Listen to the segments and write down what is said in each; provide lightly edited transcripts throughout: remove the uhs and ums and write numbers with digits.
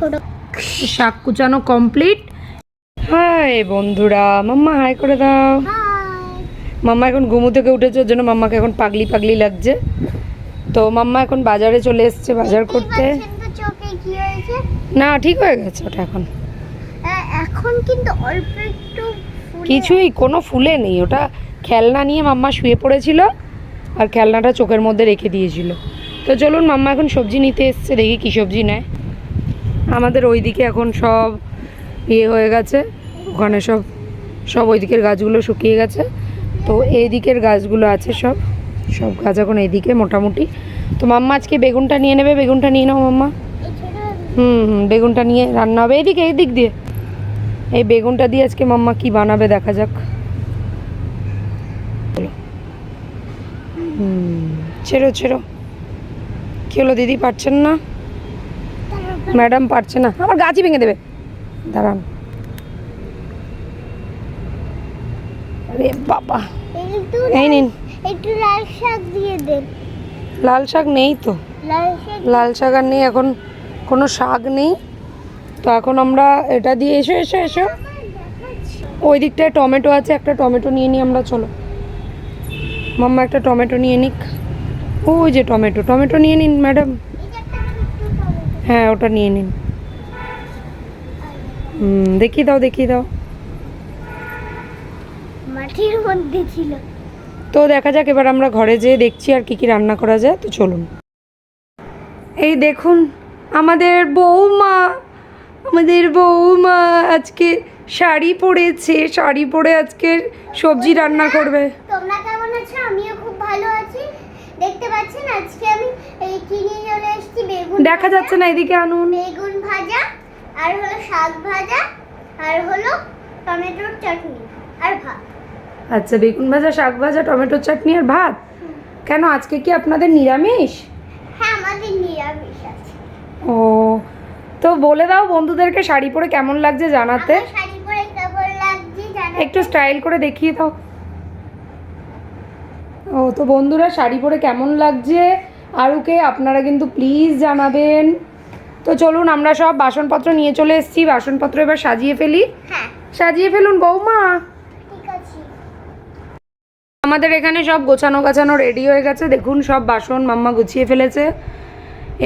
ছোট। শাক কুচানো কমপ্লিট। হাই বন্ধুরা, মাম্মা হাই করে দাও। মাম্মা এখন ঘুমো থেকে উঠেছে, ওর জন্য মাম্মাকে এখন পাগলি পাগলি লাগছে। তো মাম্মা এখন বাজারে চলে এসছে বাজার করতে। না ঠিক হয়ে গেছে ওটা এখন। এখন কিন্তু অল্প একটু কিছুই কোনো ফুলে নেই, ওটা খেলনা নিয়ে মাম্মা শুয়ে পড়েছিল আর খেলনাটা চোখের মধ্যে রেখে দিয়েছিল। তো চলুন মাম্মা এখন সবজি নিতে এসছে, দেখি কী সবজি নেয়। আমাদের ওইদিকে এখন সব ইয়ে হয়ে গেছে, ওখানে সব সব ওই দিকের গাছগুলো শুকিয়ে গেছে, তো এই দিকের গাছগুলো আছে সব সব গাছ এখন এইদিকে মোটামুটি। তো মাম্মা আজকে বেগুনটা নিয়ে নেবে, বেগুনটা নিয়ে নাও মাম্মা। বেগুনটা নিয়ে রান্না হবে এইদিকে, এই দিক দিয়ে। এই বেগুনটা দিয়ে আজকে মাম্মা কি বানাবে দেখা যাক। ছেড়ো ছেড়ো, কী হলো দিদি পারছেন না? ম্যাডাম পারছে না, আমার গাছই ভেঙে দেবে, দাঁড়ান। আরে বাবা, এই নিন। একটু লাল শাক দিয়ে দেন। লাল শাক নেই তো, লাল শাক আর নেই এখন, কোনো শাক নেই। তো এখন আমরা এটা দিয়ে, এসো এসো এসো, ওই দিকটায় টমেটো আছে, একটা টমেটো নিয়ে নিই আমরা। চলো মাম্মা একটা টমেটো নিয়ে নিক। ওই যে টমেটো, টমেটো নিয়ে নিন ম্যাডাম। হ্যাঁ ওটা নিয়ে নিন। দেখিয়ে দাও দেখিয়ে দাও। মাটির মধ্যে ছিল। তো দেখা যাক, এবার আমরা ঘরে যেয়ে দেখছি আর কি কি রান্না করা যায়। তো চলুন। এই দেখুন আমাদের বৌমা, আমাদের বৌমা আজকে শাড়ি পরেছে, শাড়ি পরে আজকে সবজি রান্না করবে। তোমরা কেমন আছো? আমিও খুব ভালো আছি। দেখতে পাচ্ছেন আজকে আমি এই কি নিয়ে চলে এসেছি, বেগুন। দেখা যাচ্ছে না, এদিকে আনুন। বেগুন ভাজা, আর হলো শাক ভাজা, আর হলো টমেটোর চাটনি আর ভাত। আচ্ছা, বেগুন ভাজা, শাক ভাজা, টমেটোর চাটনি আর ভাত। কেন আজকে কি আপনাদের নিরামিষ? হ্যাঁ আমাদের নিরামিষ আছে। ও, তো বলে দাও বন্ধুদেরকে শাড়ি পরে কেমন লাগছে জানাতে। শাড়ি পরে কেমন লাগছে জানাতে। একটু স্টাইল করে দেখিয়ে দাও। ও, তো বন্ধুরা শাড়ি পরে কেমন লাগছে আরুকে আপনারা কিন্তু প্লিজ জানাবেন। তো চলুন আমরা সব বাসনপত্র নিয়ে চলে এসেছি, বাসনপত্র এবার সাজিয়ে ফেলি। হ্যাঁ সাজিয়ে ফেলুন বৌমা। ঠিক আছে। আমাদের এখানে সব গোছানো গাছানো রেডি হয়ে গেছে, দেখুন সব বাসন মাম্মা গুছিয়ে ফেলেছে।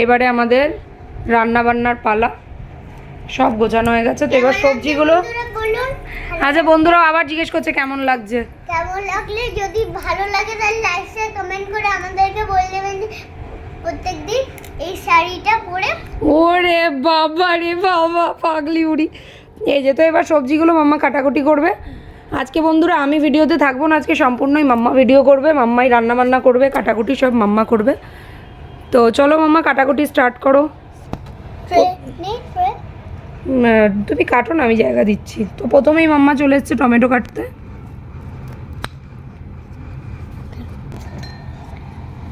এবারে আমাদের রান্না বান্নার পালা, সব গোছানো হয়ে গেছে। তো এবার সবজিগুলো, আচ্ছা বন্ধুরাও আবার জিজ্ঞেস করছে কেমন লাগছে। কেমন লাগলে যদি ভালো লাগে তাহলে লাইক শেয়ার কমেন্ট করে আমাদেরকে বলে দেবেন যে প্রত্যেকদিন এই শাড়িটা পরে। ওরে বাবা রে বাবা, পাগলি উড়ি। এই যে, তো এবার সবজিগুলো মাম্মা কাটাকুটি করবে। আজকে বন্ধুরা আমি ভিডিওতে থাকবো না, আজকে সম্পূর্ণই মাম্মা ভিডিও করবে, মাম্মাই রান্না বান্না করবে, কাটাকুটি সব মাম্মা করবে। তো চলো মাম্মা কাটাকুটি স্টার্ট করো। তুমি কাটো না, আমি জায়গা দিচ্ছি। তো প্রথমেই মাম্মা চলে এসছে টমেটো কাটতে।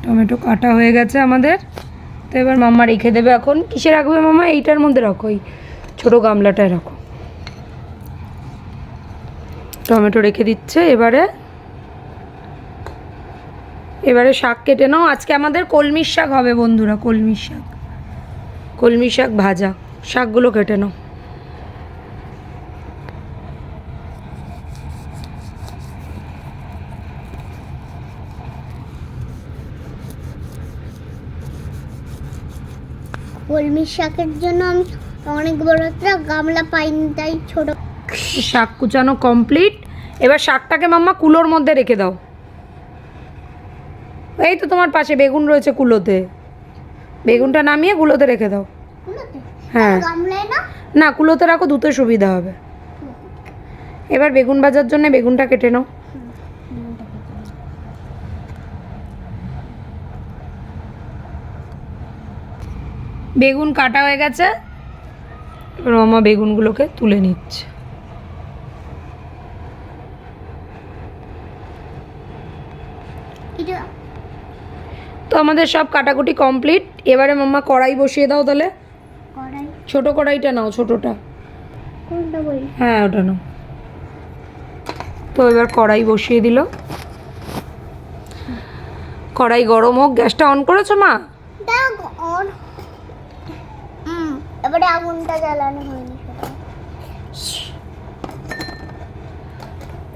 টমেটো কাটা হয়ে গেছে আমাদের। তো এবার মাম্মা রেখে দেবে এখন। কিসে রাখবে মাম্মা? এইটার মধ্যে রাখো, এই ছোটো গামলাটায় রাখো। টমেটো রেখে দিচ্ছে। এবারে শাক কেটে নাও। আজকে আমাদের কলমির শাক হবে বন্ধুরা, কলমির শাক, কলমি শাক ভাজা। শাকগুলো কেটে নাও। কলমি শাকের জন্য আমি অনেক বড় একটা গামলা পাইনি, তাই ছোট। শাক কুচানো কমপ্লিট। এবার শাকটাকে মাম্মা কুলোর মধ্যে রেখে দাও। এই তো তোমার পাশে বেগুন রয়েছে কুলোতে, বেগুনটা নামিয়ে কুলোতে রেখে দাও। হ্যাঁ না, কুলোতে রাখো, ধুতে সুবিধা হবে। এবার বেগুন ভাজার জন্য বেগুনটা কেটে নাও। বেগুন কাটা হয়ে গেছে, এবার মামা বেগুনগুলোকে তুলে নিচ্ছে। তো আমাদের সব কাটাকুটি কমপ্লিট। এবারে মাম্মা কড়াই বসিয়ে দাও তাহলে। ছোট কড়াইটা নাও, ছোটটা। হ্যাঁ ওটা নাও। তো এবার কড়াই বসিয়ে দিল। কড়াই গরম হোক। গ্যাসটা অন করেছো মা? এবার তারপরে আগুনটা জ্বালানো হয়নি সেটা।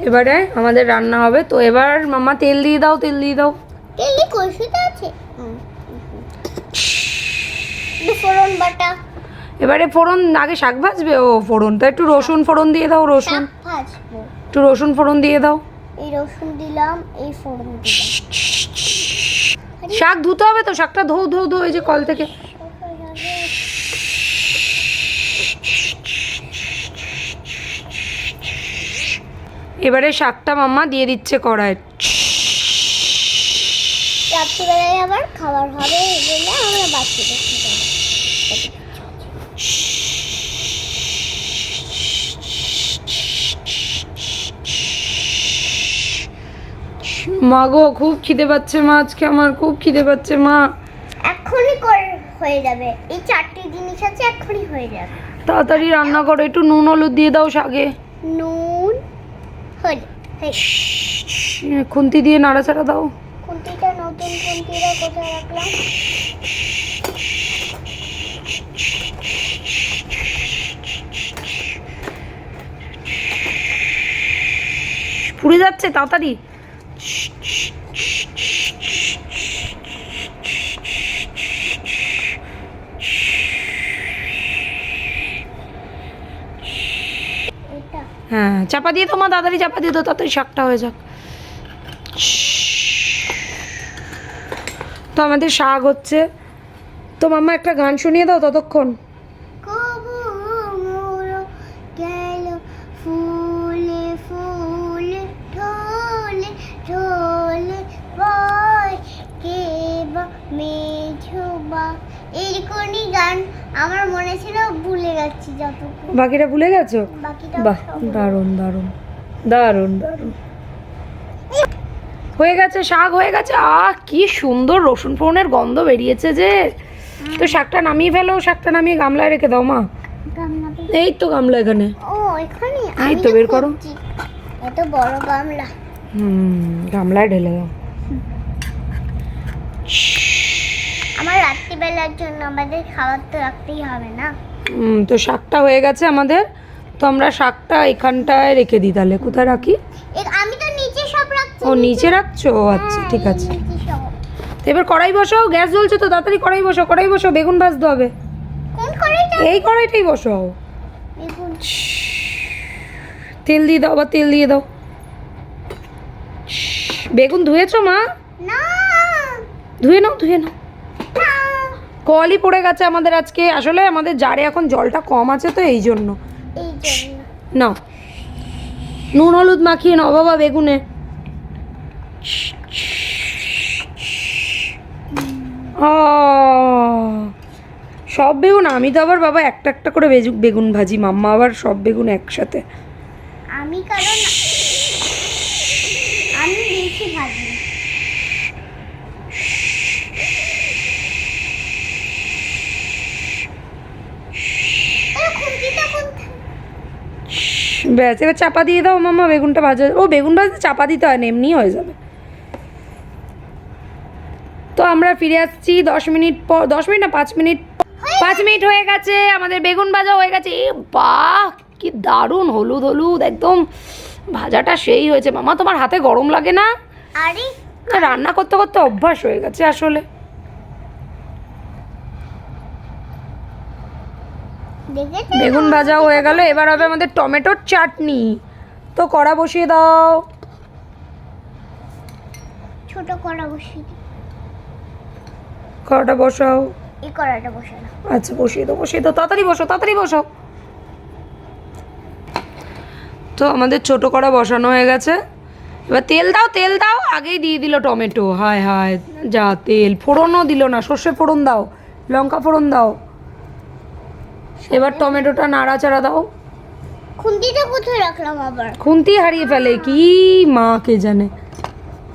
এবারে আমাদের রান্না হবে, তো এবার মাম্মা তেল দিয়ে দাও, তেল দিয়ে দাও। তেলি কষিতে আছে ফোড়ন বাটা। এবারে ফোড়ন আগে শাক ভাজবে, ও ফোড়ন তো একটু রসুন ফোড়ন দিয়ে দাও, রসুন শাক ভাজবো। একটু রসুন ফোড়ন দিয়ে দাও। এই রসুন দিলাম, এই ফোড়ন দিলাম। শাক ধুতে হবে তো, শাকটা ধো ধো ধো এই যে কল থেকে। এবারে শাকটা মাম্মা দিয়ে দিচ্ছে কড়ায়। রাত্রিবেলায় আবার খাবার হবে বলে আমরা বাচ্চাদের খেতে হবে। মা গো খুব খিদে পাচ্ছে মা, আজকে আমার খুব খিদে পাচ্ছে মা। এক্ষুনি হয়ে যাবে, এই 4টি জিনিস আছে, এক্ষুনি হয়ে যাবে। তাড়াতাড়ি রান্না করো, একটু নুন হলুদ দিয়ে দাও শাকে। নুন হলুদ, খুন্তি দিয়ে নাড়াচাড়া দাও। খুন্তিটা নতুন খুন্তিটা কোথায় রাখলাম? পুড়ে যাচ্ছে, তাড়াতাড়ি। এটা হ্যাঁ চাপা দিয়ে দাও মা, তাড়াতাড়ি চাপা দিয়ে দাও, তাড়াতাড়ি শাকটা হয়ে যাক। তো আমাদের শাক হচ্ছে, তো মাম্মা একটা গান শুনিয়ে দাও ততক্ষণ। কবু মোর গেল ফুলে ফুলে ঢলে ঢলে বয় কে বা মেঝবা। এইরকমই গান আমার মনে ছিল, ভুলে যাচ্ছি যতটুকু। বাকিটা ভুলে গেছো? বাকিটা বাহ, দারুণ দারুণ দারুণ দারুণ। হয়ে গেছে, শাক হয়ে গেছে। কি সুন্দর রসুন ফোড়নের গন্ধ বেরিয়েছে যে। তো শাকটা নামিয়ে ফেলো, শাকটা নামিয়ে গামলায় রেখে দাও মা। এই তো গামলা এখানে। ও এখানে এই তো বের করো। এত বড় গামলা। গামলায় ঢেলে দাও। আমার রাত্রিবেলার জন্য আমাদের খাবার তো রাখতেই হবে না। তো শাকটা হয়ে গেছে আমাদের, তো আমরা শাকটা এখানটায় রেখে দিই। তাহলে কোথায় রাখি? আমি তো নিচে সব রাখছি। ও নিচে রাখছো, আচ্ছা ঠিক আছে। নিচে সব। তো এবার কড়াই বসাও, গ্যাস জ্বলছে তো, তাড়াতাড়ি কড়াই বসাও, কড়াই বসাও, বেগুন ভাজতে হবে। কোন কড়াইটা? এই কড়াইটাই বসাও। দেখুন তেল দিয়ে দাও, আবার তেল দিয়ে দাও। বেগুন ধুয়েছো মা? না ধুয়ে নাও, ধুয়ে নাও। না। কলই পড়ে গেছে আমাদের আজকে, আসলে আমাদের জারে এখন জলটা কম আছে তো এই জন্য। এই জন্য নাও নুন হলুদ মাখিয়ে নাও বাবা বেগুনে। সব বেগুন? আমি তো আবার বাবা একটা একটা করে বেগুন ভাজি, মাম্মা আবার সব বেগুন একসাথে। আমি কারণ আমি বেশি ভাজি। খুন্তিটা কোনটা? ব্যাস এবার চাপা দিয়ে দাও মাম্মা, বেগুনটা ভাজা। ও বেগুন ভাজতে চাপা দিতে হয় না, এমনি হয়ে যাবে। তো আমরা ফিরে আসছি 10 মিনিট পর, 10 মিনিট না 5 মিনিট। 5 মিনিট হয়ে গেছে, আমাদের বেগুন ভাজা হয়ে গেছে। এ বাহ কি দারুণ হলুদ হলুদ একদম, ভাজাটা সেই হয়েছে। মামা তোমার হাতে গরম লাগে না? আরে রান্না করতে করতে অভ্যাস হয়ে গেছে আসলে। দেখেছো? বেগুন ভাজা হয়ে গেল, এবার হবে আমাদের টমেটোর চাটনি। তো কড়া বসিয়ে দাও। ছোট কড়া বসিয়ে দিই। কড়াটা বসাও। এই কড়াটা বসে না। আচ্ছা বসিয়ে দাও, বসিয়ে দাও, তাড়াতাড়ি বসো, তাড়াতাড়ি বসো। তো আমাদের ছোট কড়া বসানো হয়ে গেছে। এবার তেল দাও, তেল দাও। আগেই দিয়ে দিল টমেটো, হায় হায় যা তেল। ফোড়নও দিল না, সর্ষে ফোড়ন দাও, লঙ্কা ফোড়ন দাও। এবার টমেটোটা নাড়াচাড়া দাও। খুন্তিটা কোথায় রাখলাম আবার? খুন্তি হারিয়ে ফেলে কি মা কে জানে।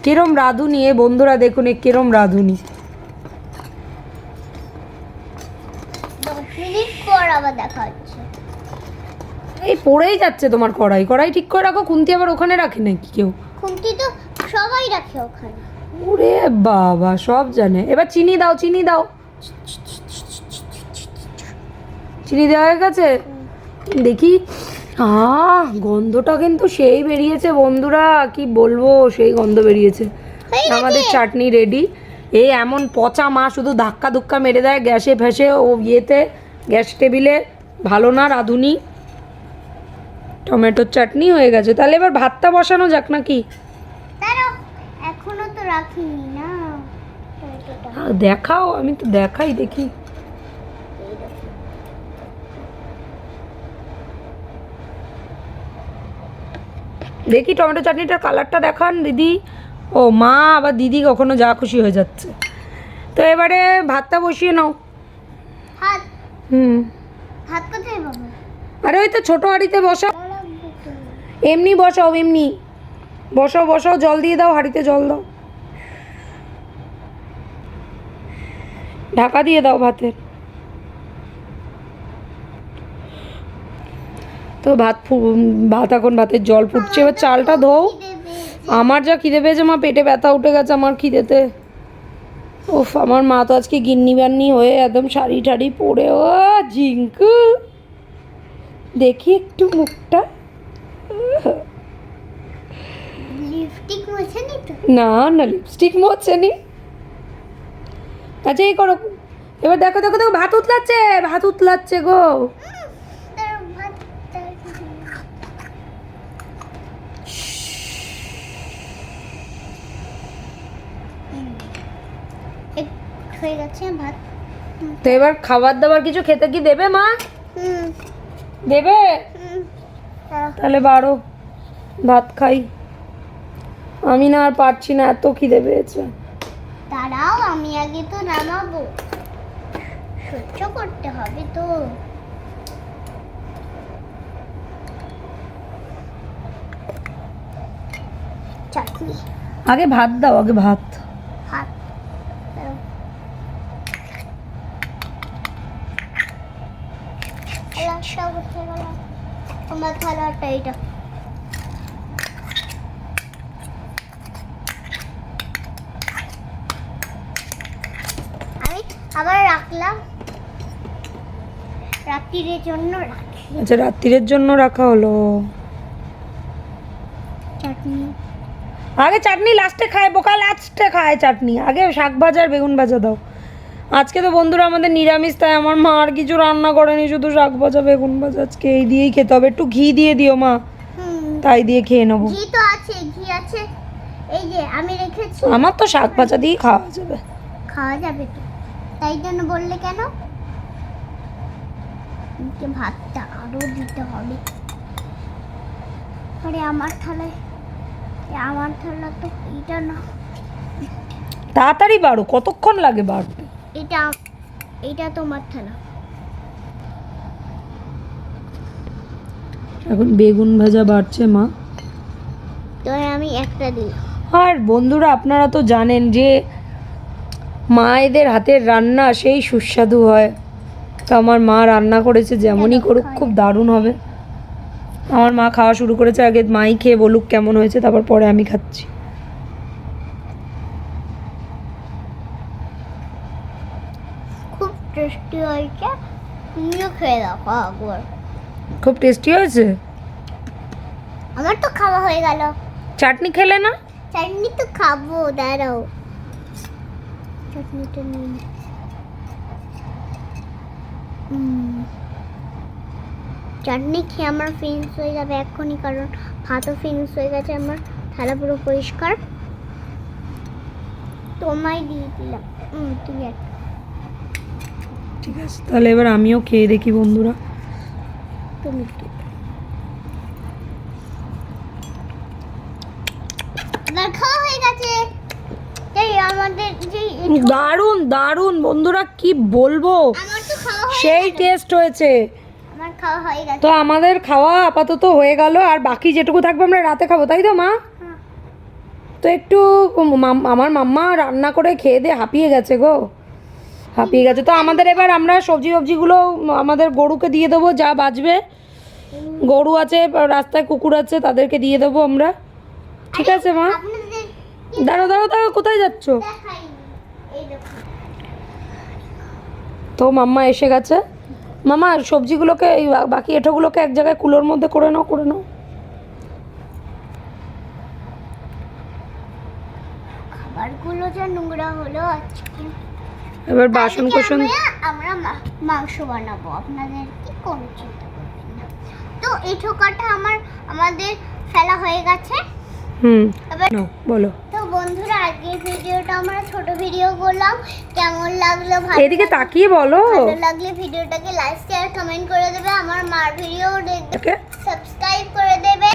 কিরম রাঁধুনি এ বন্ধুরা, দেখুন এ কিরম রাঁধুনি। 10 মিনিট পর আবার দেখা হচ্ছে। এই পড়েই যাচ্ছে তোমার কড়াই। কড়াই ঠিক করে রাখো, খুন্তি আবার ওখানে রাখে নাকি কেউ? খুন্তি তো সবাই রাখে ওখানে। ওরে বাবা সব জানে। এবার চিনি দাও, চিনি দাও। চিনি দেওয়া হয়ে গেছে, দেখি। গন্ধটা কিন্তু সেই বেরিয়েছে বন্ধুরা, কি বলবো, সেই গন্ধ বেরিয়েছে। আমাদের চাটনি রেডি। এই এমন পচা মা শুধু ধাক্কা ধুক্কা মেরে দেয় গ্যাসে ফ্যাসে ও ইয়েতে, গ্যাস টেবিলে, ভালো না রাঁধুনি। টমেটোর চাটনি হয়ে গেছে, তাহলে এবার ভাতটা বসানো যাক নাকি? এখনো তো রাখিনি না। দেখাও, আমি তো দেখাই, দেখি। দেখি টমেটো চাটনিটার কালারটা দেখান দিদি। ও মা, আবার দিদি কখনো যা খুশি হয়ে যাচ্ছে। তো এবারে ভাতটা বসিয়ে নাও। ভাত ভাত কোথায় বাবা? আরে ওই তো ছোটো হাঁড়িতে বসাও, এমনি বসাও, এমনি বসাও বসাও, জল দিয়ে দাও, হাঁড়িতে জল দাও, ঢাকা দিয়ে দাও ভাতের। তো ভাত এখন ভাতের জল ফুটছে, এবার চালটা ধোও। আমার যা খিদে পেয়েছে মা, পেটে ব্যথা উঠে গেছে আমার খিদেতে। ওফ, আমার মা তো আজকে গিন্নি বান্নি হয়ে একদম শাড়ি টাড়ি পরে, ও ঝিঙ্কু, দেখি একটু মুখটা। লিপস্টিক মোছেনি তো? না না, লিপস্টিক মোছেনি। আচ্ছা এই করো, এবার দেখো দেখো দেখো, ভাত উতলাচ্ছে, ভাত উতলাচ্ছে গো। হয়ে গেছে ভাত। তো এবার খাবার দাবার কিছু খেতে কি দেবে মা? দেবে? তাহলে বাড়ো, ভাত খাই। আমি না আর পারছি না, এত খিদে পেয়েছে। দাঁড়াও, আমি আগে তো নামাবো, সহ্য করতে হবে তো। চাটনি আগে ভাত দাও, আগে ভাত। ভাত সব উঠে গেল আমার থালাটা। এটা আমি আবার রাখলাম রাত্রির জন্য, রাখি। আচ্ছা, রাত্রির জন্য রাখা হলো। চাটনি আগে চাটনি লাস্টে খায়, বোকা লাস্টে খায় চাটনি, আগে শাক ভাজা আর বেগুন ভাজা দাও। আজকে তো বন্ধুরা আমাদের নিরামিষ, তাই আমার মা আর কিছু রান্না করেনি, শুধু শাক ভাজা বেগুন ভাজা। আজকে এই দিয়েই খেতে হবে, একটু ঘি দিয়ে দিও মা, তাই দিয়ে খেয়ে নেবো। ঘি তো আছে, ঘি আছে, এই যে আমি রেখেছি। আমার তো শাক ভাজা দিয়ে খাওয়া যাবে। খাওয়া যাবে তো, তাই জন্য বললে কেন? ভাতটা আরো দিতে হবে। আরে আমার থালায়, আমার থালা তো এটা না। তাড়াতাড়ি বাড়ো, কতক্ষণ লাগে বাড়তে? এটা এটা তোমার থালা। এখন বেগুন ভাজা বাড়ছে মা। তো আমি একটা দিই। আর বন্ধুরা আপনারা তো জানেন যে মায়েদের হাতের রান্না সেই সুস্বাদু হয়। তো আমার মা রান্না করেছে, যেমনই করুক খুব দারুণ হবে। আমার মা খাওয়া শুরু করেছে, আগে মাই খেয়ে বলুক কেমন হয়েছে, তারপর পরে আমি খাচ্ছি। খুব টেস্টি হয়েছে, তুমিও খেয়ে দেখো একবার। খুব টেস্টি হয়েছে। আমার তো খাওয়া হয়ে গেল। চাটনি খেলে না? চাটনি তো খাবো, দাঁড়াও চাটনিটা নিয়ে নিই। চাটনি খেয়ে আমার ফিনিশ হয়ে যাবে এক্ষুনি, কারণ ভাতও ফিনিশ হয়ে গেছে। আমার থালা পুরো পরিষ্কার, তোমায় দিয়ে দিলাম। ঠিক আছে, ঠিক আছে, তাহলে এবার আমিও খেয়ে দেখি বন্ধুরা। তুমি খাওয়া হয়ে গেছে। এই আমাদের যে দারুণ দারুণ বন্ধুরা, কি বলবো, আমার তো খাওয়া হয়ে সেই টেস্ট হয়েছে। আমার খাওয়া হয়ে গেছে। তো আমাদের খাওয়া আপাতত হয়ে গেল, আর বাকি যেটুকু থাকবে আমরা রাতে খাবো, তাই তো মা? তো একটু আমার মাম্মা রান্না করে খেয়ে দিয়ে হাঁপিয়ে গেছে গো, হাঁপিয়ে গেছে। তো আমাদের এবার আমরা সবজিগুলো আমাদের গরুকে দিয়ে দেবো, যা বাঁচবে। গরু আছে, রাস্তায় কুকুর আছে, তাদেরকে দিয়ে দেবো আমরা। ঠিক আছে মা? দাঁড়াও দাঁড়াও দাঁড়াও, কোথায় যাচ্ছ? তো মাম্মা এসে গেছে, মামা সবজিগুলোকে এই বাকি এঁঠোগুলোকে এক জায়গায় কুলোর মধ্যে করে নাও খাবারগুলো যা নোংরা হলো আজকে। এবার বাসন আজকে কোসন আমরা মাংস বানাবো, আপনাদের কি কোনো চিন্তা করবেন না। তো এই ঠোকাটা আমাদের ফেলা হয়ে গেছে। এবার নাও বলো। তো বন্ধুরা, আজকের ভিডিওটা আমরা ছোট ভিডিও করলাম, কেমন লাগলো এদিকে তাকিয়ে বলো। ভালো লাগলে ভিডিওটাকে লাইক শেয়ার কমেন্ট করে দেবে, আমার মার ভিডিও দেখবে, সাবস্ক্রাইব করে দেবে,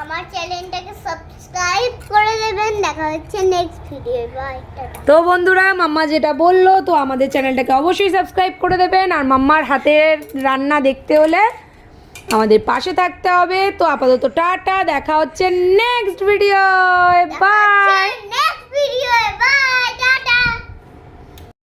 আমার চ্যানেলটাকে সাবস্ক্রাইব করে দেবেন। দেখা হচ্ছে নেক্সট ভিডিও, বাই টাটা। তো বন্ধুরা, মাম্মা যেটা বললো, তো আমাদের চ্যানেলটাকে অবশ্যই সাবস্ক্রাইব করে দেবেন, আর মাম্মার হাতের রান্না দেখতে হলে আমাদের পাশে থাকতে হবে। তো আপাতত টাটা, দেখা হচ্ছে next video, bye. Next video, by.